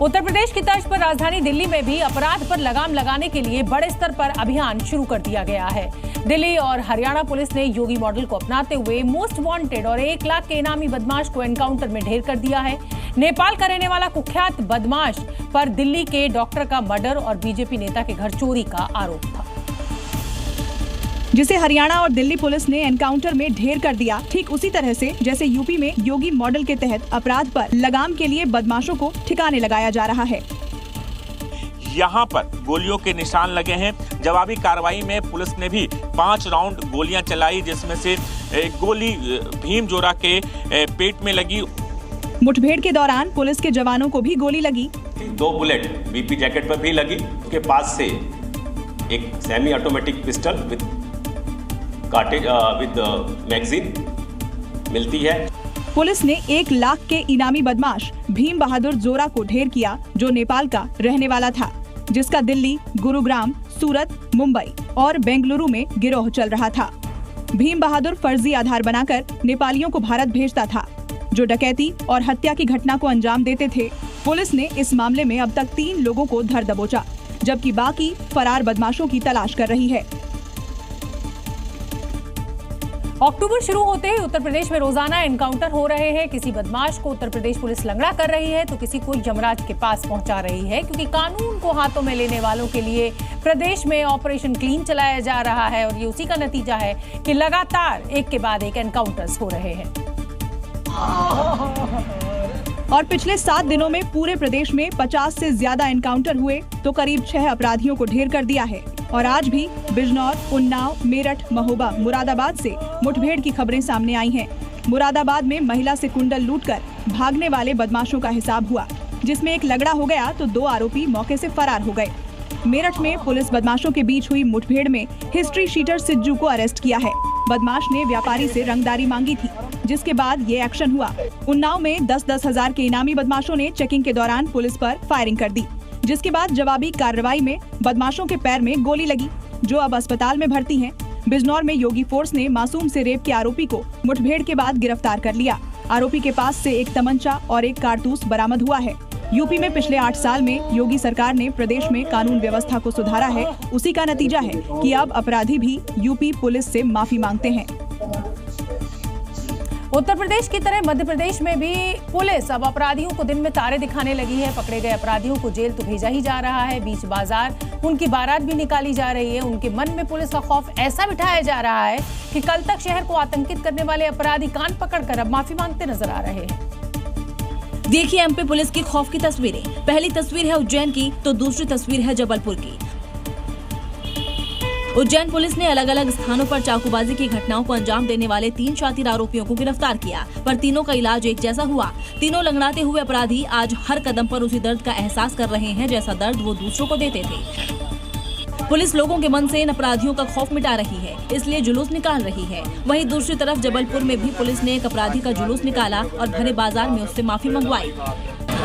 उत्तर प्रदेश की तर्ज पर राजधानी दिल्ली में भी अपराध पर लगाम लगाने के लिए बड़े स्तर पर अभियान शुरू कर दिया गया है। दिल्ली और हरियाणा पुलिस ने योगी मॉडल को अपनाते हुए मोस्ट वांटेड और 1 लाख के इनामी बदमाश को एनकाउंटर में ढेर कर दिया है। नेपाल का रहने वाला कुख्यात बदमाश पर दिल्ली के डॉक्टर का मर्डर और बीजेपी नेता के घर चोरी का आरोप था, जिसे हरियाणा और दिल्ली पुलिस ने एनकाउंटर में ढेर कर दिया। ठीक उसी तरह से जैसे यूपी में योगी मॉडल के तहत अपराध पर लगाम के लिए बदमाशों को ठिकाने लगाया जा रहा है। यहाँ पर गोलियों के निशान लगे हैं। जवाबी कार्रवाई में पुलिस ने भी 5 राउंड गोलियां चलाई, जिसमें से एक गोली भीम जोरा के पेट में लगी। मुठभेड़ के दौरान पुलिस के जवानों को भी गोली लगी। 2 बुलेट बीपी जैकेट पर भी लगी। उसके पास से एक semi automatic pistol with cartridge with magazine मिलती है। पुलिस ने 1 लाख के इनामी बदमाश भीम बहादुर जोरा को ढेर किया, जो नेपाल का रहने वाला था, जिसका दिल्ली, गुरुग्राम, सूरत, मुंबई और बेंगलुरु में गिरोह चल रहा था। भीम बहादुर फर्जी आधार बनाकर नेपालियों को भारत भेजता था, जो डकैती और हत्या की घटना को अंजाम देते थे। पुलिस ने इस मामले में अब तक 3 लोगों को धर दबोचा, जबकि बाकी फरार बदमाशों की तलाश कर रही है। अक्टूबर शुरू होते ही उत्तर प्रदेश में रोजाना एनकाउंटर हो रहे हैं। किसी बदमाश को उत्तर प्रदेश पुलिस लंगड़ा कर रही है तो किसी को यमराज के पास पहुंचा रही है, क्योंकि कानून को हाथों में लेने वालों के लिए प्रदेश में ऑपरेशन क्लीन चलाया जा रहा है और ये उसी का नतीजा है कि लगातार एक के बाद एक एनकाउंटर्स हो रहे हैं। और पिछले 7 दिनों में पूरे प्रदेश में 50 से ज्यादा एनकाउंटर हुए तो करीब 6 अपराधियों को ढेर कर दिया है। और आज भी बिजनौर, उन्नाव, मेरठ, महोबा, मुरादाबाद से मुठभेड़ की खबरें सामने आई हैं। मुरादाबाद में महिला से कुंडल लूटकर भागने वाले बदमाशों का हिसाब हुआ, जिसमें एक लगड़ा हो गया तो 2 आरोपी मौके से फरार हो गए। मेरठ में पुलिस बदमाशों के बीच हुई मुठभेड़ में हिस्ट्री शीटर सिज्जू को अरेस्ट किया है। बदमाश ने व्यापारी से रंगदारी मांगी थी, जिसके बाद ये एक्शन हुआ। उन्नाव में 10-10 हजार के इनामी बदमाशों ने चेकिंग के दौरान पुलिस पर फायरिंग कर दी, जिसके बाद जवाबी कार्रवाई में बदमाशों के पैर में गोली लगी, जो अब अस्पताल में भर्ती हैं। बिजनौर में योगी फोर्स ने मासूम से रेप के आरोपी को मुठभेड़ के बाद गिरफ्तार कर लिया। आरोपी के पास से एक तमंचा और एक कारतूस बरामद हुआ है। यूपी में पिछले 8 साल में योगी सरकार ने प्रदेश में कानून व्यवस्था को सुधारा है। उसी का नतीजा है कि अब अपराधी भी यूपी पुलिस से माफी मांगते हैं। उत्तर प्रदेश की तरह मध्य प्रदेश में भी पुलिस अब अपराधियों को दिन में तारे दिखाने लगी है। पकड़े गए अपराधियों को जेल तो भेजा ही जा रहा है, बीच बाजार उनकी बारात भी निकाली जा रही है। उनके मन में पुलिस का खौफ ऐसा बिठाया जा रहा है कि कल तक शहर को आतंकित करने वाले अपराधी कान पकड़कर अब माफी मांगते नजर आ रहे हैं। देखिए एमपी पुलिस की खौफ की तस्वीरें। पहली तस्वीर है उज्जैन की तो दूसरी तस्वीर है जबलपुर की। उज्जैन पुलिस ने अलग अलग स्थानों पर चाकूबाजी की घटनाओं को अंजाम देने वाले 3 शातिर आरोपियों को गिरफ्तार किया, पर तीनों का इलाज एक जैसा हुआ। तीनों लंगड़ाते हुए अपराधी आज हर कदम पर उसी दर्द का एहसास कर रहे हैं जैसा दर्द वो दूसरों को देते थे। पुलिस लोगों के मन से इन अपराधियों का खौफ मिटा रही है, इसलिए जुलूस निकाल रही है। वहीं दूसरी तरफ जबलपुर में भी पुलिस ने एक अपराधी का जुलूस निकाला और भरे बाजार में उससे माफी मंगवाई।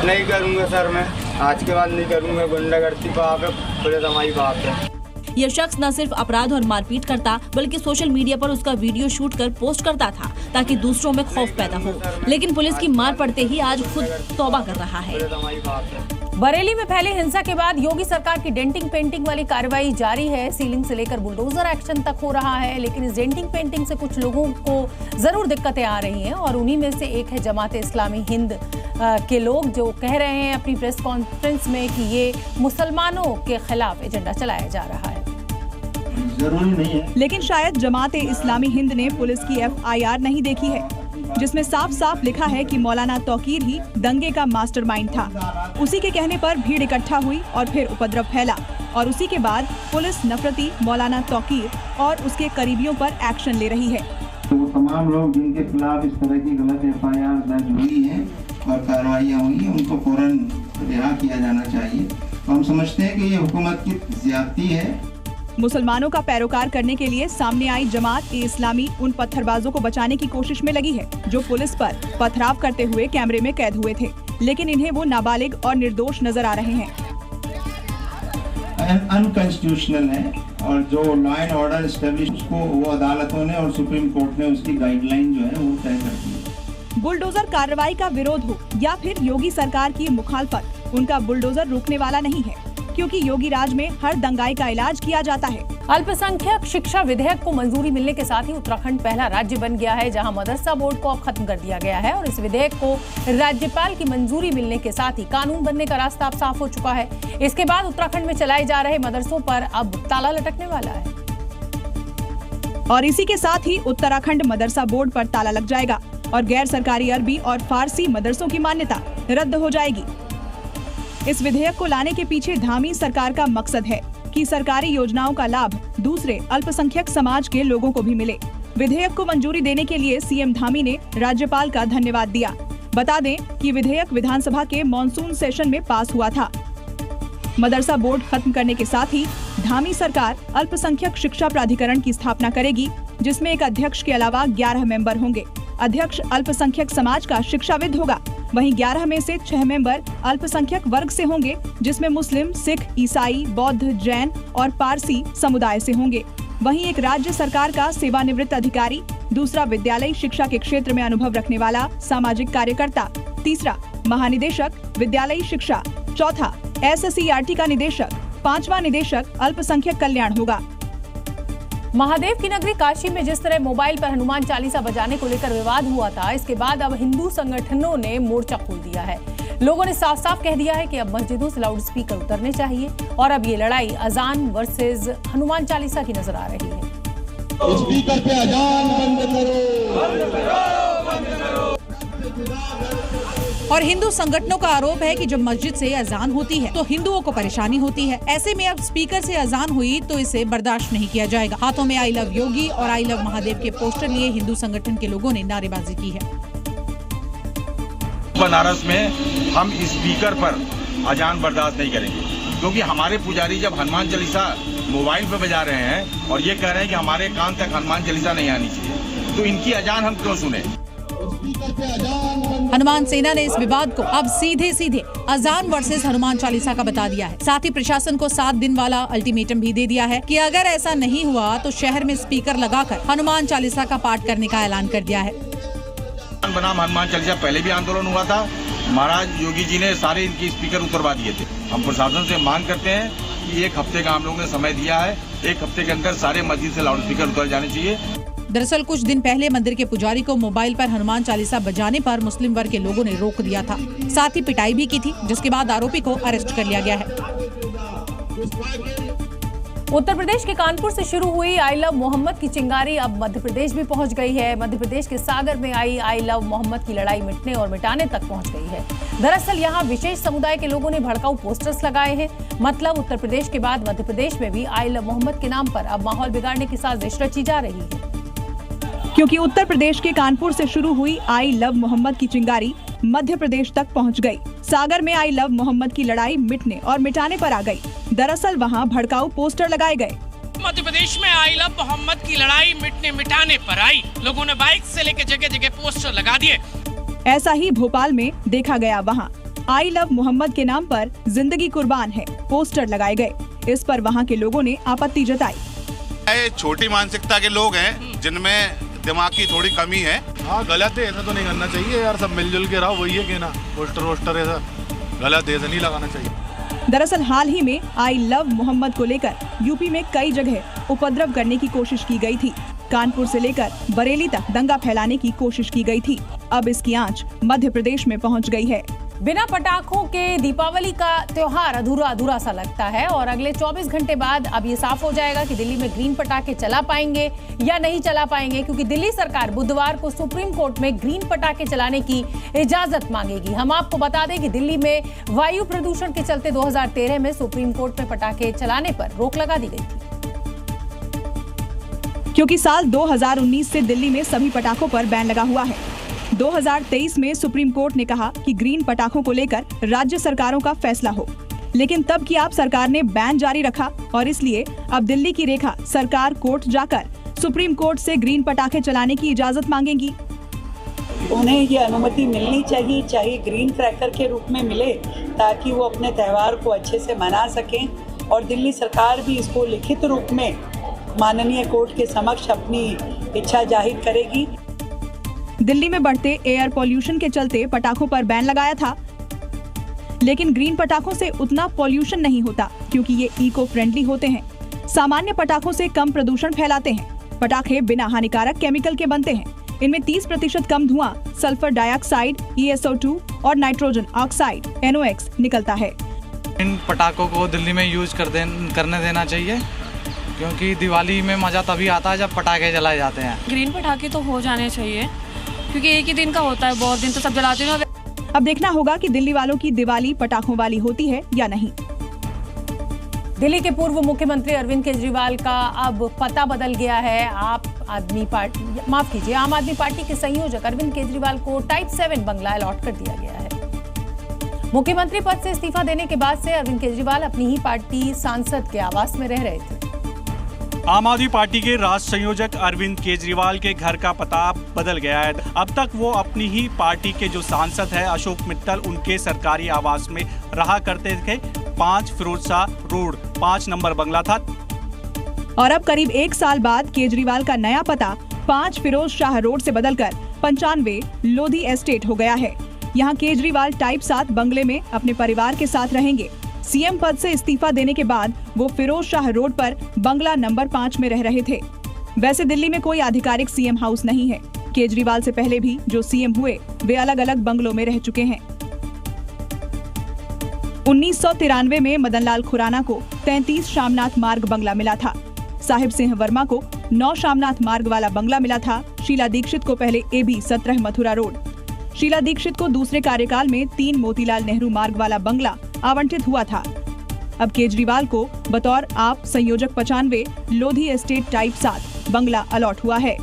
नहीं करूँगा सर, मैं आज के बाद नहीं करूँगा। गुंडागर्दी पाप है, पुलिस हमारी बाप है। यह शख्स न सिर्फ अपराध और मारपीट करता, बल्कि सोशल मीडिया पर उसका वीडियो शूट कर पोस्ट करता था ताकि दूसरों में खौफ पैदा हो। लेकिन पुलिस की मार पड़ते ही आज खुद तौबा कर रहा है। बरेली में फैली हिंसा के बाद योगी सरकार की डेंटिंग पेंटिंग वाली कार्रवाई जारी है। सीलिंग से लेकर बुलडोजर एक्शन तक हो रहा है, लेकिन इस डेंटिंग पेंटिंग से कुछ लोगों को जरूर दिक्कतें आ रही हैं और उन्हीं में से एक है जमात इस्लामी हिंद के लोग, जो कह रहे हैं अपनी प्रेस कॉन्फ्रेंस में कि ये मुसलमानों के खिलाफ एजेंडा चलाया जा रहा है। जरूरी नहीं है, लेकिन शायद जमात इस्लामी हिंद ने पुलिस की FIR नहीं देखी है, जिसमें साफ साफ लिखा है कि मौलाना तौकीर ही दंगे का मास्टरमाइंड था। उसी के कहने पर भीड़ इकट्ठा हुई और फिर उपद्रव फैला और उसी के बाद पुलिस नफरती मौलाना तौकीर और उसके करीबियों पर एक्शन ले रही है। तो तमाम लोग जिनके खिलाफ इस तरह की गलत FIR दर्ज हुई है और कार्रवाइयाँ हुई है, उनको फौरन रिहा किया जाना चाहिए। हम समझते हैं कि ये हुकूमत की ज्यादती है। मुसलमानों का पैरोकार करने के लिए सामने आई जमात-ए-इस्लामी उन पत्थरबाजों को बचाने की कोशिश में लगी है जो पुलिस पर पथराव करते हुए कैमरे में कैद हुए थे, लेकिन इन्हें वो नाबालिग और निर्दोष नजर आ रहे हैं। अनकॉन्स्टिट्यूशनल है और जो लॉ एंड ऑर्डर एस्टेब्लिश उसको वो अदालतों ने और सुप्रीम कोर्ट ने उसकी गाइडलाइन जो है वो तय कर दी है। बुलडोजर कार्रवाई का विरोध हो या फिर योगी सरकार की मुखालफत, उनका बुलडोजर रोकने वाला नहीं है, क्योंकि योगी राज में हर दंगाई का इलाज किया जाता है। अल्पसंख्यक शिक्षा विधेयक को मंजूरी मिलने के साथ ही उत्तराखंड पहला राज्य बन गया है जहां मदरसा बोर्ड को अब खत्म कर दिया गया है और इस विधेयक को राज्यपाल की मंजूरी मिलने के साथ ही कानून बनने का रास्ता अब साफ हो चुका है। इसके बाद उत्तराखंड में चलाए जा रहे मदरसों पर अब ताला लटकने वाला है और इसी के साथ ही उत्तराखंड मदरसा बोर्ड पर ताला लग जाएगा और गैर सरकारी अरबी और फारसी मदरसों की मान्यता रद्द हो जाएगी। इस विधेयक को लाने के पीछे धामी सरकार का मकसद है कि सरकारी योजनाओं का लाभ दूसरे अल्पसंख्यक समाज के लोगों को भी मिले। विधेयक को मंजूरी देने के लिए सीएम धामी ने राज्यपाल का धन्यवाद दिया। बता दें कि विधेयक विधानसभा के मॉनसून सेशन में पास हुआ था। मदरसा बोर्ड खत्म करने के साथ ही धामी सरकार अल्पसंख्यक शिक्षा प्राधिकरण की स्थापना करेगी, जिसमें एक अध्यक्ष के अलावा 11 मेंबर होंगे। अध्यक्ष अल्पसंख्यक समाज का शिक्षाविद होगा। वहीं 11 में से 6 मेंबर अल्पसंख्यक वर्ग से होंगे, जिसमें मुस्लिम, सिख, ईसाई, बौद्ध, जैन और पारसी समुदाय से होंगे। वहीं एक राज्य सरकार का सेवानिवृत्त अधिकारी, दूसरा विद्यालयी शिक्षा के क्षेत्र में अनुभव रखने वाला सामाजिक कार्यकर्ता, तीसरा महानिदेशक विद्यालयी शिक्षा, चौथा SSERT का निदेशक, पांचवा निदेशक अल्पसंख्यक कल्याण होगा। महादेव की नगरी काशी में जिस तरह मोबाइल पर हनुमान चालीसा बजाने को लेकर विवाद हुआ था, इसके बाद अब हिंदू संगठनों ने मोर्चा खोल दिया है। लोगों ने साफ साफ कह दिया है कि अब मस्जिदों से लाउड स्पीकर उतरने चाहिए और अब ये लड़ाई अजान वर्सेस हनुमान चालीसा की नजर आ रही है। स्पीकर पे अजान बंद करो। और हिंदू संगठनों का आरोप है कि जब मस्जिद से अजान होती है तो हिंदुओं को परेशानी होती है। ऐसे में अब स्पीकर से अजान हुई तो इसे बर्दाश्त नहीं किया जाएगा। हाथों में आई लव योगी और आई लव महादेव के पोस्टर लिए हिंदू संगठन के लोगों ने नारेबाजी की है। बनारस में हम स्पीकर पर अजान बर्दाश्त नहीं करेंगे, क्योंकि हमारे पुजारी जब हनुमान चालीसा मोबाइल पे बजा रहे हैं और ये कह रहे हैं कि हमारे कान तक हनुमान चालीसा नहीं आनी चाहिए, तो इनकी अजान हम क्यों सुने। हनुमान सेना ने इस विवाद को अब सीधे सीधे अजान वर्सेस हनुमान चालीसा का बता दिया है। साथ ही प्रशासन को 7 दिन वाला अल्टीमेटम भी दे दिया है कि अगर ऐसा नहीं हुआ तो शहर में स्पीकर लगाकर हनुमान चालीसा का पाठ करने का ऐलान कर दिया है। बनाम हनुमान चालीसा पहले भी आंदोलन हुआ था, महाराज योगी जी ने सारे इनकी स्पीकर उतरवा दिए थे। हम प्रशासन से मांग करते हैं कि 1 हफ्ते का हम लोगों ने समय दिया है, 1 हफ्ते के अंदर सारे मस्जिद से लाउड स्पीकर उतर जाने चाहिए। दरअसल कुछ दिन पहले मंदिर के पुजारी को मोबाइल पर हनुमान चालीसा बजाने पर मुस्लिम वर्ग के लोगों ने रोक दिया था, साथ ही पिटाई भी की थी, जिसके बाद आरोपी को अरेस्ट कर लिया गया है। उत्तर प्रदेश के कानपुर से शुरू हुई आई लव मोहम्मद की चिंगारी अब मध्य प्रदेश भी पहुंच गई है। मध्य प्रदेश के सागर में आई लव मोहम्मद की लड़ाई मिटने और मिटाने तक पहुंच गई है। दरअसल यहां विशेष समुदाय के लोगों ने भड़काऊ पोस्टर्स लगाए हैं। मतलब उत्तर प्रदेश के बाद मध्य प्रदेश में भी आई लव मोहम्मद के नाम पर अब माहौल बिगाड़ने की साजिश रची जा रही है, क्योंकि उत्तर प्रदेश के कानपुर से शुरू हुई आई लव मोहम्मद की चिंगारी मध्य प्रदेश तक पहुंच गई। सागर में आई लव मोहम्मद की लड़ाई मिटने और मिटाने पर आ गई। दरअसल वहां भड़काऊ पोस्टर लगाए गए। मध्य प्रदेश में आई लव मोहम्मद की लड़ाई मिटने मिटाने पर आई। लोगों ने बाइक से लेकर जगह जगह पोस्टर लगा दिए। ऐसा ही भोपाल में देखा गया। वहां आई लव मोहम्मद के नाम पर जिंदगी कुर्बान है पोस्टर लगाए गए। इस पर वहां के लोगों ने आपत्ति जताई। छोटी मानसिकता के लोग हैं जिनमें दिमाग की थोड़ी कमी है। हाँ गलत है, ऐसा तो नहीं करना चाहिए यार, सब मिलजुल के रहो, वही है कहना। पोस्टर वोस्टर ऐसा गलत है, ऐसा नहीं लगाना चाहिए। दरअसल हाल ही में आई लव मोहम्मद को लेकर यूपी में कई जगह उपद्रव करने की कोशिश की गई थी। कानपुर से लेकर बरेली तक दंगा फैलाने की कोशिश की गई थी। अब इसकी आंच मध्य प्रदेश में पहुंच गई है। बिना पटाखों के दीपावली का त्योहार अधूरा अधूरा सा लगता है और अगले 24 घंटे बाद अब ये साफ हो जाएगा कि दिल्ली में ग्रीन पटाखे चला पाएंगे या नहीं चला पाएंगे, क्योंकि दिल्ली सरकार बुधवार को सुप्रीम कोर्ट में ग्रीन पटाखे चलाने की इजाजत मांगेगी। हम आपको बता दें कि दिल्ली में वायु प्रदूषण के चलते 2013 में सुप्रीम कोर्ट में पटाखे चलाने पर रोक लगा दी गई थी, क्योंकि साल 2019 से दिल्ली में सभी पटाखों पर बैन लगा हुआ है। 2023 में सुप्रीम कोर्ट ने कहा कि ग्रीन पटाखों को लेकर राज्य सरकारों का फैसला हो, लेकिन तब की आप सरकार ने बैन जारी रखा और इसलिए अब दिल्ली की रेखा सरकार कोर्ट जाकर सुप्रीम कोर्ट से ग्रीन पटाखे चलाने की इजाजत मांगेगी। उन्हें ये अनुमति मिलनी चाहिए, चाहे ग्रीन क्रैकर के रूप में मिले, ताकि वो अपने त्योहार को अच्छे से मना सकें। और दिल्ली सरकार भी इसको लिखित रूप में माननीय कोर्ट के समक्ष अपनी इच्छा जाहिर करेगी। दिल्ली में बढ़ते एयर पॉल्यूशन के चलते पटाखों पर बैन लगाया था, लेकिन ग्रीन पटाखों से उतना पॉल्यूशन नहीं होता क्योंकि ये इको फ्रेंडली होते हैं। सामान्य पटाखों से कम प्रदूषण फैलाते हैं। पटाखे बिना हानिकारक केमिकल के बनते हैं। इनमें 30% कम धुआं, सल्फर डाइऑक्साइड, ESO2 और नाइट्रोजन ऑक्साइड NOx निकलता है। इन पटाखों को दिल्ली में यूज करने देना चाहिए क्योंकि दिवाली में मजा तभी आता है जब पटाखे जलाए जाते हैं। ग्रीन पटाखे तो हो जाने चाहिए क्योंकि एक ही दिन का होता है, बहुत दिन तो सब जलाते हैं। अब देखना होगा कि दिल्ली वालों की दिवाली पटाखों वाली होती है या नहीं। दिल्ली के पूर्व मुख्यमंत्री अरविंद केजरीवाल का अब पता बदल गया है। आम आदमी पार्टी के संयोजक अरविंद केजरीवाल को टाइप 7 बंगला अलॉट कर दिया गया है। मुख्यमंत्री पद से इस्तीफा देने के बाद से अरविंद केजरीवाल अपनी ही पार्टी सांसद के आवास में रह रहे थे। आम आदमी पार्टी के राष्ट्र संयोजक अरविंद केजरीवाल के घर का पता बदल गया है। अब तक वो अपनी ही पार्टी के जो सांसद है अशोक मित्तल, उनके सरकारी आवास में रहा करते थे। 5 फिरोज शाह रोड 5 नंबर बंगला था। और अब करीब 1 साल बाद केजरीवाल का नया पता 5 फिरोज शाह रोड से बदलकर 95 लोधी एस्टेट हो गया है। यहाँ केजरीवाल टाइप 7 बंगले में अपने परिवार के साथ रहेंगे। सीएम पद से इस्तीफा देने के बाद वो फिरोज शाह रोड पर बंगला नंबर 5 में रह रहे थे। वैसे दिल्ली में कोई आधिकारिक सीएम हाउस नहीं है। केजरीवाल से पहले भी जो सीएम हुए वे अलग अलग बंगलों में रह चुके हैं। 1993 में मदनलाल खुराना को 33 शामनाथ मार्ग बंगला मिला था। साहिब सिंह वर्मा को 9 शामनाथ मार्ग वाला बंगला मिला था। शीला दीक्षित को पहले AB 17 मथुरा रोड। शीला दीक्षित को दूसरे कार्यकाल में 3 मोतीलाल नेहरू मार्ग वाला बंगला आवंटित हुआ था। अब केजरीवाल को बतौर आप संयोजक 95 लोधी एस्टेट टाइप 7 बंगला अलॉट हुआ है।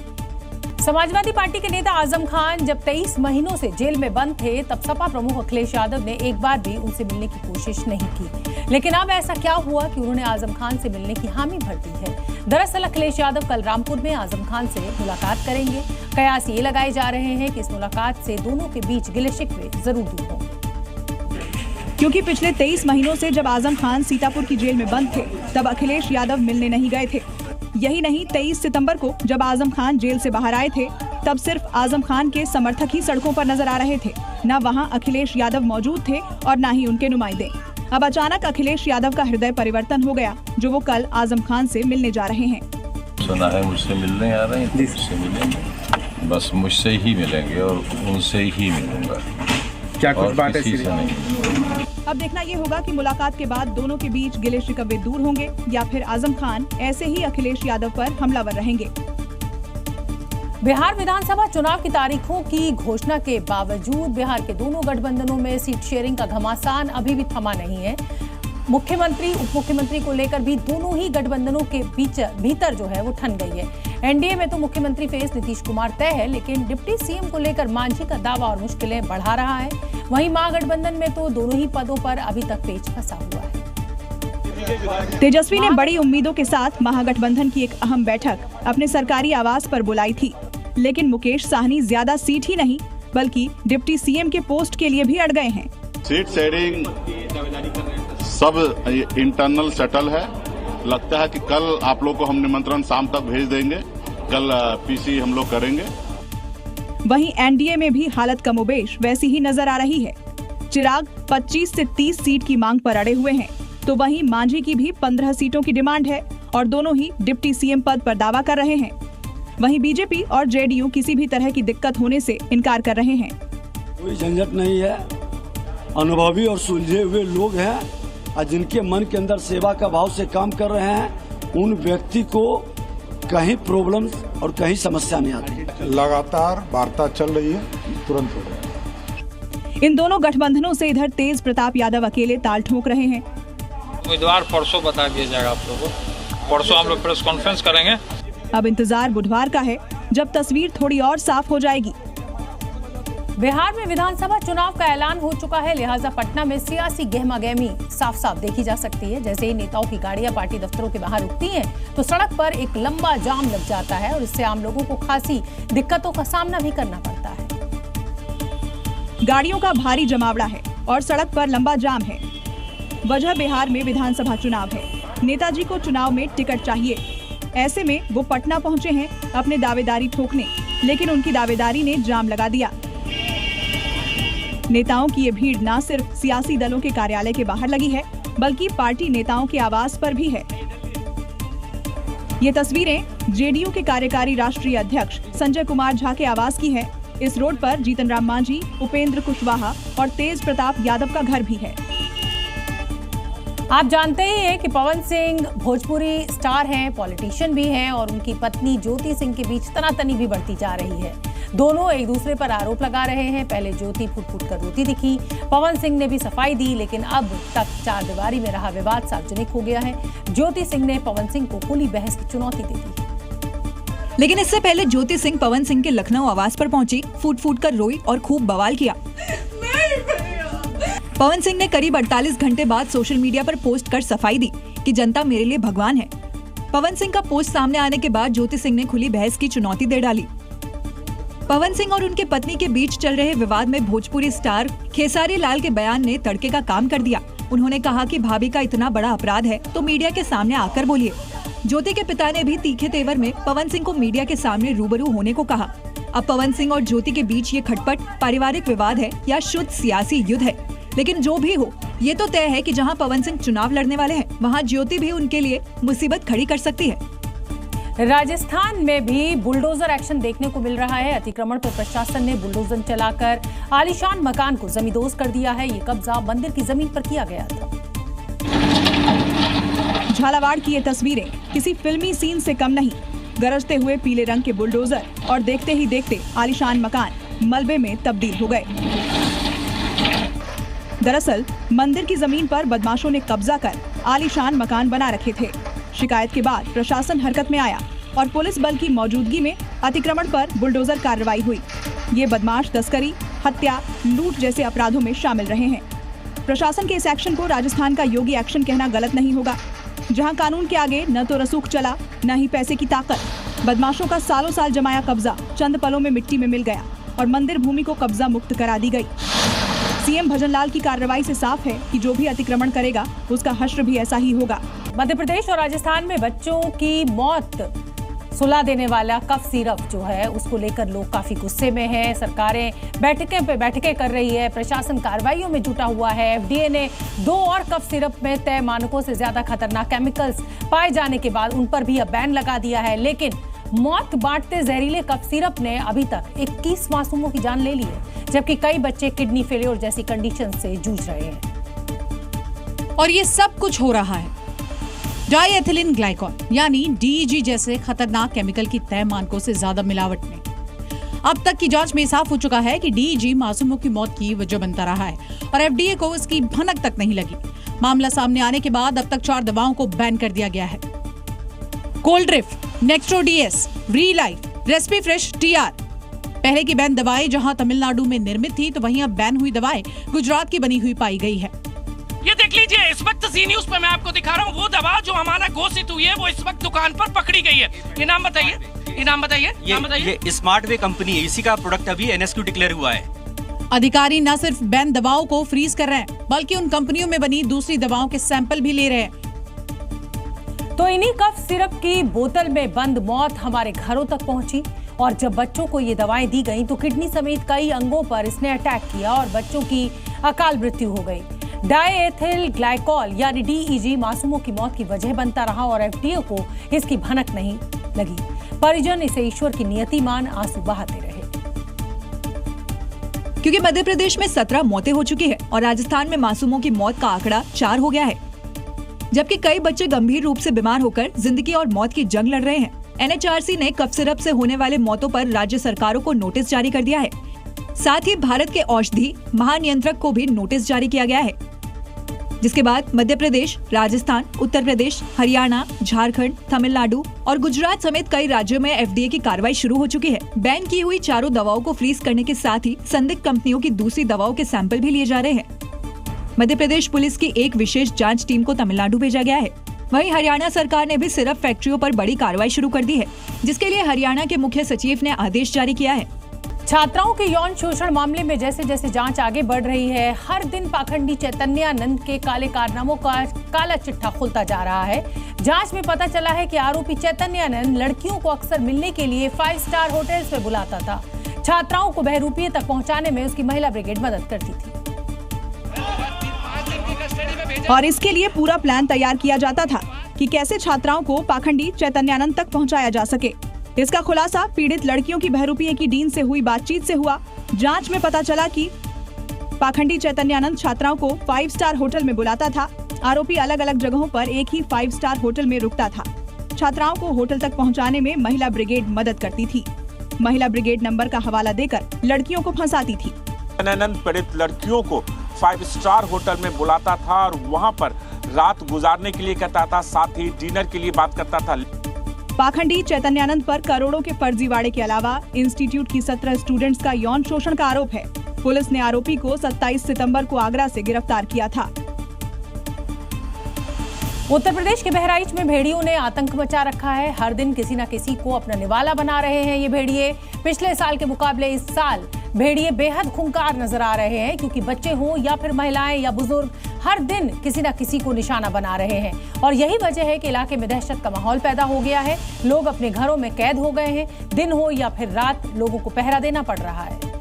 समाजवादी पार्टी के नेता आजम खान जब 23 महीनों से जेल में बंद थे तब सपा प्रमुख अखिलेश यादव ने एक बार भी उनसे मिलने की कोशिश नहीं की। लेकिन अब ऐसा क्या हुआ कि उन्होंने आजम खान से मिलने की हामी भर दी है। दरअसल अखिलेश यादव कल रामपुर में आजम खान से मुलाकात करेंगे। कयास ये लगाए जा रहे हैं कि इस मुलाकात से दोनों के बीच गिले शिकवे जरूर दूर होंगे। क्योंकि पिछले 23 महीनों से जब आजम खान सीतापुर की जेल में बंद थे तब अखिलेश यादव मिलने नहीं गए थे। यही नहीं, 23 सितंबर को जब आजम खान जेल से बाहर आए थे तब सिर्फ आजम खान के समर्थक ही सड़कों पर नजर आ रहे थे। न वहां अखिलेश यादव मौजूद थे और न ही उनके नुमाइंदे। अब अचानक अखिलेश यादव का हृदय परिवर्तन हो गया जो वो कल आजम खान से मिलने जा रहे हैं। सुना है मुझसे मिलने आ रहे हैं, मुझसे मिलेंगे, बस मुझसे ही मिलेंगे और उनसे ही मिलूंगा। क्या कुछ बात है? अब देखना ये होगा कि मुलाकात के बाद दोनों के बीच गिले शिकवे दूर होंगे या फिर आजम खान ऐसे ही अखिलेश यादव पर हमलावर रहेंगे। बिहार विधानसभा चुनाव की तारीखों की घोषणा के बावजूद बिहार के दोनों गठबंधनों में सीट शेयरिंग का घमासान अभी भी थमा नहीं है। मुख्यमंत्री उप मुख्यमंत्री को लेकर भी दोनों ही गठबंधनों के भीतर जो है वो ठन गई है। एनडीए में तो मुख्यमंत्री फेस नीतीश कुमार तय है, लेकिन डिप्टी सीएम को लेकर मांझी का दावा और मुश्किलें बढ़ा रहा है। वहीं महागठबंधन में तो दोनों ही पदों पर अभी तक पेच फंसा हुआ है। तेजस्वी ने बड़ी उम्मीदों के साथ महागठबंधन की एक अहम बैठक अपने सरकारी आवास पर बुलाई थी, लेकिन मुकेश साहनी ज्यादा सीट ही नहीं बल्कि डिप्टी सीएम के पोस्ट के लिए भी अड़ गए हैं। सीट शेयरिंग सब इंटरनल सेटल है। लगता है कि कल आप लोग को हम निमंत्रण शाम तक भेज देंगे। कल पीसी हम लोग करेंगे। वहीं एनडीए में भी हालत कमोबेश वैसी ही नजर आ रही है। चिराग 25 से 30 सीट की मांग पर अड़े हुए हैं, तो वहीं मांझी की भी 15 सीटों की डिमांड है और दोनों ही डिप्टी सीएम पद पर दावा कर रहे हैं। वहीं बीजेपी और जेडीयू किसी भी तरह की दिक्कत होने से इनकार कर रहे हैं। कोई झंझट नहीं है। अनुभवी और सुलझे हुए लोग हैं और जिनके मन के अंदर सेवा का भाव से काम कर रहे हैं, उन व्यक्ति को कहीं प्रॉब्लम और कहीं समस्या नहीं आती। लगातार वार्ता चल रही है, तुरंत हो रहा है। इन दोनों गठबंधनों से इधर तेज प्रताप यादव अकेले ताल ठोक रहे हैं। उम्मीदवार परसों बता दिया जाएगा आप लोगों को। परसों हम लोग प्रेस कॉन्फ्रेंस करेंगे। अब इंतजार बुधवार का है जब तस्वीर थोड़ी और साफ हो जाएगी। बिहार में विधानसभा चुनाव का ऐलान हो चुका है, लिहाजा पटना में सियासी गहमागहमी साफ साफ देखी जा सकती है। जैसे ही नेताओं की गाड़ियां पार्टी दफ्तरों के बाहर रुकती हैं, तो सड़क पर एक लंबा जाम लग जाता है और इससे आम लोगों को खासी दिक्कतों का सामना भी करना पड़ता है। गाड़ियों का भारी जमावड़ा है और सड़क पर लंबा जाम है। वजह बिहार में विधानसभा चुनाव है। नेताजी को चुनाव में टिकट चाहिए। ऐसे में वो पटना पहुंचे हैं अपने दावेदारी ठोकने, लेकिन उनकी दावेदारी ने जाम लगा दिया। नेताओं की ये भीड़ न सिर्फ सियासी दलों के कार्यालय के बाहर लगी है, बल्कि पार्टी नेताओं के आवास पर भी है। ये तस्वीरें जेडीयू के कार्यकारी राष्ट्रीय अध्यक्ष संजय कुमार झा के आवास की है। इस रोड पर जीतन राम मांझी, उपेंद्र कुशवाहा और तेज प्रताप यादव का घर भी है। आप जानते ही हैं कि पवन सिंह भोजपुरी स्टार हैं, पॉलिटिशियन भी हैं और उनकी पत्नी ज्योति सिंह के बीच तनातनी भी बढ़ती जा रही है। दोनों एक दूसरे पर आरोप लगा रहे हैं। पहले ज्योति फुट-फुट कर रोती दिखी, पवन सिंह ने भी सफाई दी, लेकिन अब तक चारदीवारी में रहा विवाद सार्वजनिक हो गया है। ज्योति सिंह ने पवन सिंह को खुली बहस की चुनौती दे दी। लेकिन इससे पहले ज्योति सिंह पवन सिंह के लखनऊ आवास पर पहुंची, फूट-फूट कर रोई और खूब बवाल किया। पवन सिंह ने करीब 48 घंटे बाद सोशल मीडिया पर पोस्ट कर सफाई दी कि जनता मेरे लिए भगवान है। पवन सिंह का पोस्ट सामने आने के बाद ज्योति सिंह ने खुली बहस की चुनौती दे डाली। पवन सिंह और उनके पत्नी के बीच चल रहे विवाद में भोजपुरी स्टार खेसारी लाल के बयान ने तड़के का काम कर दिया। उन्होंने कहा कि भाभी का इतना बड़ा अपराध है तो मीडिया के सामने आकर बोलिए। ज्योति के पिता ने भी तीखे तेवर में पवन सिंह को मीडिया के सामने रूबरू होने को कहा। अब पवन सिंह और ज्योति के बीच ये खटपट पारिवारिक विवाद है या शुद्ध सियासी युद्ध है, लेकिन जो भी हो ये तो तय है कि जहां पवन सिंह चुनाव लड़ने वाले हैं, वहां ज्योति भी उनके लिए मुसीबत खड़ी कर सकती है। राजस्थान में भी बुलडोजर एक्शन देखने को मिल रहा है। अतिक्रमण पर प्रशासन ने बुलडोजर चलाकर आलीशान मकान को जमींदोज कर दिया है। ये कब्जा मंदिर की जमीन पर किया गया था। झालावाड़ की ये तस्वीरें किसी फिल्मी सीन से कम नहीं। गरजते हुए पीले रंग के बुलडोजर और देखते ही देखते आलीशान मकान मलबे में तब्दील हो गए। दरअसल मंदिर की जमीन पर बदमाशों ने कब्जा कर आलीशान मकान बना रखे थे। शिकायत के बाद प्रशासन हरकत में आया और पुलिस बल की मौजूदगी में अतिक्रमण पर बुलडोजर कार्रवाई हुई। ये बदमाश तस्करी, हत्या, लूट जैसे अपराधों में शामिल रहे हैं। प्रशासन के इस एक्शन को राजस्थान का योगी एक्शन कहना गलत नहीं होगा। जहां कानून के आगे न तो रसूख चला न ही पैसे की ताकत। बदमाशों का सालों साल जमाया कब्जा चंद पलों में मिट्टी में मिल गया और मंदिर भूमि को कब्जा मुक्त करा दी गई। सीएम भजनलाल की कार्रवाई से साफ है कि जो भी अतिक्रमण करेगा उसका हश्र भी ऐसा ही होगा। मध्य प्रदेश और राजस्थान में बच्चों की मौत सुला देने वाला कफ सिरप जो है उसको लेकर लोग काफी गुस्से में हैं। सरकारें बैठकें पे बैठकें कर रही है, प्रशासन कार्रवाइयों में जुटा हुआ है। एफडीए ने 2 और कफ सिरप में तय मानकों से ज्यादा खतरनाक केमिकल्स पाए जाने के बाद उन पर भी अब बैन लगा दिया है। लेकिन मौत बांटते जहरीले कफ सिरप ने अभी तक 21 मासूमों की जान ले ली है, जबकि कई बच्चे किडनी फेलियर जैसी कंडीशन से जूझ रहे हैं। और ये सब कुछ हो रहा है डाईएथिलीन ग्लाइकॉल यानी डीईजी जैसे खतरनाक केमिकल की तय मानकों से ज्यादा मिलावट में। अब तक की जांच में साफ हो चुका है कि डीईजी मासूमों की मौत की वजह बनता रहा है और एफडीए को इसकी भनक तक नहीं लगी। मामला सामने आने के बाद अब तक 4 दवाओं को बैन कर दिया गया है। कोल्ड्रिफ्ट, नेक्स्ट्रोडीएस, रीलाइफ, रेस्पीफ्रेश, टीआर। पहले की बैन दवाएं जहां तमिलनाडु में निर्मित थी, तो वहीं अब बैन हुई दवाएं गुजरात की बनी हुई पाई गई है। ये देख लीजिए, इस वक्त जी न्यूज पे मैं आपको दिखा रहा हूँ वो दवा जो हमारा घोषित हुई है, वो इस वक्त दुकान पर पकड़ी गई है। ये नाम बताइए, ये नाम बताइए, नाम बताइए। ये स्मार्ट वे कंपनी है, इसी का प्रोडक्ट अभी एनएसक्यू डिक्लेयर हुआ है। अधिकारी न सिर्फ बैन दवाओं को फ्रीज कर रहे हैं, बल्कि उन कंपनियों में बनी दूसरी दवाओं के सैंपल भी ले रहे हैं। तो इन्हीं कफ सिरप की बोतल में बंद मौत हमारे घरों तक पहुंची और जब बच्चों को ये दवाएं दी गईं तो किडनी समेत कई अंगों पर इसने अटैक किया और बच्चों की अकाल मृत्यु हो गई। डाईएथिल ग्लाइकॉल यानी डीईजी मासूमों की मौत की वजह बनता रहा और एफडीए को इसकी भनक नहीं लगी। परिजन इसे ईश्वर की नियति मान आंसू बहाते रहे। क्योंकि मध्य प्रदेश में 17 मौतें हो चुकी है और राजस्थान में मासूमों की मौत का आंकड़ा 4 हो गया है, जबकि कई बच्चे गंभीर रूप से बीमार होकर जिंदगी और मौत की जंग लड़ रहे हैं। एनएचआरसी ने कफ सिरप से होने वाले मौतों पर राज्य सरकारों को नोटिस जारी कर दिया है। साथ ही भारत के औषधि महानियंत्रक को भी नोटिस जारी किया गया है, जिसके बाद मध्य प्रदेश, राजस्थान, उत्तर प्रदेश, हरियाणा, झारखंड, तमिलनाडु और गुजरात समेत कई राज्यों में एफडीए की कार्रवाई शुरू हो चुकी है। बैन की हुई 4 दवाओं को फ्रीज करने के साथ ही संदिग्ध कंपनियों की दूसरी दवाओं के सैंपल भी लिए जा रहे हैं। मध्य प्रदेश पुलिस की एक विशेष जांच टीम को तमिलनाडु भेजा गया है। वहीं हरियाणा सरकार ने भी सिरप फैक्ट्रियों पर बड़ी कार्रवाई शुरू कर दी है, जिसके लिए हरियाणा के मुख्य सचिव ने आदेश जारी किया है। छात्राओं के यौन शोषण मामले में जैसे जैसे जांच आगे बढ़ रही है, हर दिन पाखंडी चैतन्यानंद के काले कारनामों का काला चिट्ठा खुलता जा रहा है। जांच में पता चला है कि आरोपी चैतन्यानंद लड़कियों को अक्सर मिलने के लिए 5 स्टार होटल्स में बुलाता था। छात्राओं को बहरूपीय तक पहुंचाने में उसकी महिला ब्रिगेड मदद करती थी। और इसके लिए पूरा प्लान तैयार किया जाता था कि कैसे छात्राओं को पाखंडी चैतन्यानंद तक पहुंचाया जा सके। इसका खुलासा पीड़ित लड़कियों की बहरूपीय की डीन से हुई बातचीत से हुआ। जांच में पता चला कि पाखंडी चैतन्यानंद छात्राओं को 5 स्टार होटल में बुलाता था। आरोपी अलग अलग जगहों पर एक ही 5 स्टार होटल में रुकता था। छात्राओं को होटल तक पहुंचाने में महिला ब्रिगेड मदद करती थी। महिला ब्रिगेड नंबर का हवाला देकर लड़कियों को फंसाती थी। चैतन्यानंद पीड़ित लड़कियों को 5 स्टार होटल में बुलाता था और वहां पर रात गुजारने के लिए कहता था, साथ ही डिनर के लिए बात करता था। पाखंडी चैतन्यानंद पर करोड़ों के फर्जीवाड़े के अलावा इंस्टीट्यूट की 17 स्टूडेंट्स का यौन शोषण का आरोप है। पुलिस ने आरोपी को 27 सितंबर को आगरा से गिरफ्तार किया था। उत्तर प्रदेश के बहराइच में भेड़ियों ने आतंक मचा रखा है। हर दिन किसी न किसी को अपना निवाला बना रहे हैं ये भेड़िए। पिछले साल के मुकाबले इस साल भेड़िए बेहद खूंखार नजर आ रहे हैं, क्योंकि बच्चे हों या फिर महिलाएं या बुजुर्ग हर दिन किसी न किसी को निशाना बना रहे हैं। और यही वजह है कि इलाके में दहशत का माहौल पैदा हो गया है। लोग अपने घरों में कैद हो गए हैं। दिन हो या फिर रात लोगों को पहरा देना पड़ रहा है,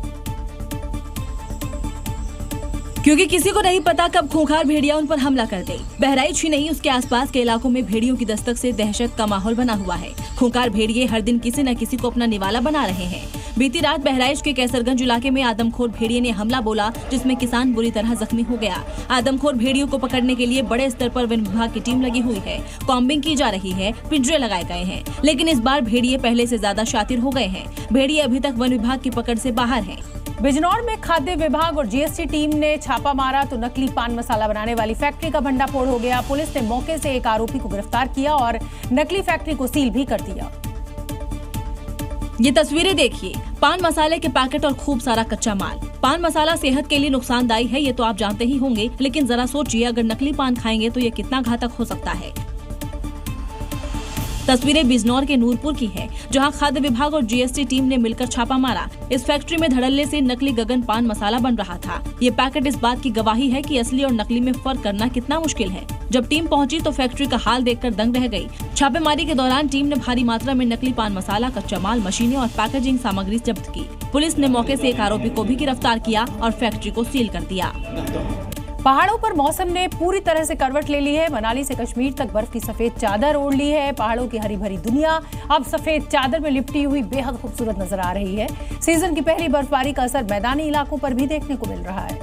क्योंकि किसी को नहीं पता कब खूंखार भेड़िया उन पर हमला कर दे। बहराइच ही नहीं, उसके आसपास के इलाकों में भेड़ियों की दस्तक से दहशत का माहौल बना हुआ है। खूंखार भेड़िए हर दिन किसी न किसी को अपना निवाला बना रहे हैं। बीती रात बहराइच के कैसरगंज इलाके में आदमखोर भेड़िए ने हमला बोला, जिसमें किसान बुरी तरह जख्मी हो गया। आदमखोर भेड़ियों को पकड़ने के लिए बड़े स्तर पर वन विभाग की टीम लगी हुई है। कॉम्बिंग की जा रही है, पिंजरे लगाए गए हैं, लेकिन इस बार भेड़िए पहले से ज्यादा शातिर हो गए हैं। भेड़िए अभी तक वन विभाग की पकड़ से बाहर हैं। बिजनौर में खाद्य विभाग और जीएसटी टीम ने छापा मारा तो नकली पान मसाला बनाने वाली फैक्ट्री का भंडाफोड़ हो गया। पुलिस ने मौके से एक आरोपी को गिरफ्तार किया और नकली फैक्ट्री को सील भी कर दिया। ये तस्वीरें देखिए, पान मसाले के पैकेट और खूब सारा कच्चा माल। पान मसाला सेहत के लिए नुकसानदायी है, ये तो आप जानते ही होंगे, लेकिन जरा सोचिए अगर नकली पान खाएंगे तो ये कितना घातक हो सकता है। तस्वीरें बिजनौर के नूरपुर की है, जहां खाद्य विभाग और जीएसटी टीम ने मिलकर छापा मारा। इस फैक्ट्री में धड़ल्ले से नकली गगन पान मसाला बन रहा था। ये पैकेट इस बात की गवाही है कि असली और नकली में फर्क करना कितना मुश्किल है। जब टीम पहुंची तो फैक्ट्री का हाल देखकर दंग रह गई। छापेमारी के दौरान टीम ने भारी मात्रा में नकली पान मसाला, कच्चा माल, मशीनें और पैकेजिंग सामग्री जब्त की। पुलिस ने मौके से एक आरोपी को भी गिरफ्तार किया और फैक्ट्री को सील कर दिया। पहाड़ों पर मौसम ने पूरी तरह से करवट ले ली है। मनाली से कश्मीर तक बर्फ की सफेद चादर ओढ़ ली है। पहाड़ों की हरी भरी दुनिया अब सफेद चादर में लिपटी हुई बेहद खूबसूरत नजर आ रही है। सीजन की पहली बर्फबारी का असर मैदानी इलाकों पर भी देखने को मिल रहा है।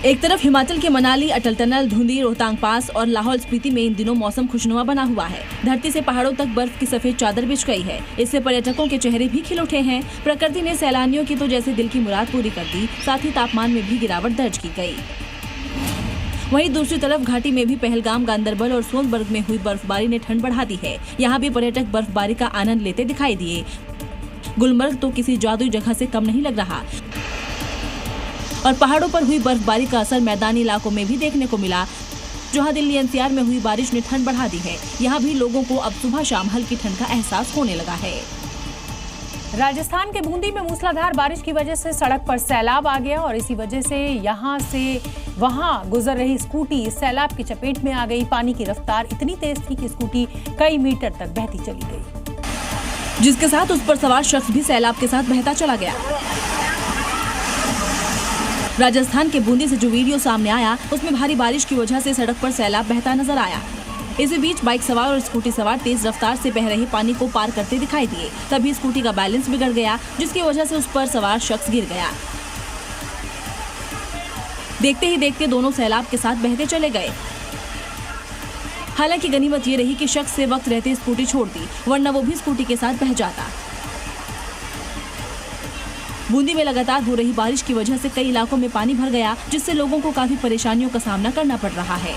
एक तरफ हिमाचल के मनाली, अटल टनल, धुंधी, रोहतांग पास और लाहौल स्पीति में इन दिनों मौसम खुशनुमा बना हुआ है। धरती से पहाड़ों तक बर्फ की सफेद चादर बिछ गई है। इससे पर्यटकों के चेहरे भी खिल उठे हैं। प्रकृति ने सैलानियों की तो जैसे दिल की मुराद पूरी कर दी, साथ ही तापमान में भी गिरावट दर्ज की गई। वहीं दूसरी तरफ घाटी में भी पहलगाम, गांदरबल और सोनबर्ग में हुई बर्फबारी ने ठंड बढ़ा दी है। यहाँ भी पर्यटक बर्फबारी का आनंद लेते दिखाई दिए। गुलमर्ग तो किसी जादुई जगह से कम नहीं लग रहा और पहाड़ों पर हुई बर्फबारी का असर मैदानी इलाकों में भी देखने को मिला। जहां दिल्ली एनसीआर में हुई बारिश ने ठंड बढ़ा दी है, यहाँ भी लोगों को अब सुबह शाम हल्की ठंड का एहसास होने लगा है। राजस्थान के बूंदी में मूसलाधार बारिश की वजह से सड़क पर सैलाब आ गया और इसी वजह से यहां से वहां गुजर रही स्कूटी इस सैलाब की चपेट में आ गई। पानी की रफ्तार इतनी तेज थी कि स्कूटी कई मीटर तक बहती चली गई, जिसके साथ उस पर सवार शख्स भी सैलाब के साथ बहता चला गया। राजस्थान के बूंदी से जो वीडियो सामने आया उसमें भारी बारिश की वजह से सड़क पर सैलाब बहता नजर आया। इसी बीच बाइक सवार और स्कूटी सवार तेज रफ्तार से बह रहे पानी को पार करते दिखाई दिए। तभी स्कूटी का बैलेंस बिगड़ गया, जिसकी वजह से उस पर सवार शख्स गिर गया। देखते ही देखते दोनों सैलाब के साथ बहते चले गए। हालांकि गनीमत ये रही कि शख्स से वक्त रहते स्कूटी छोड़ दी, वरना वो भी स्कूटी के साथ बह जाता। बूंदी में लगातार हो रही बारिश की वजह से कई इलाकों में पानी भर गया, जिससे लोगों को काफी परेशानियों का सामना करना पड़ रहा है।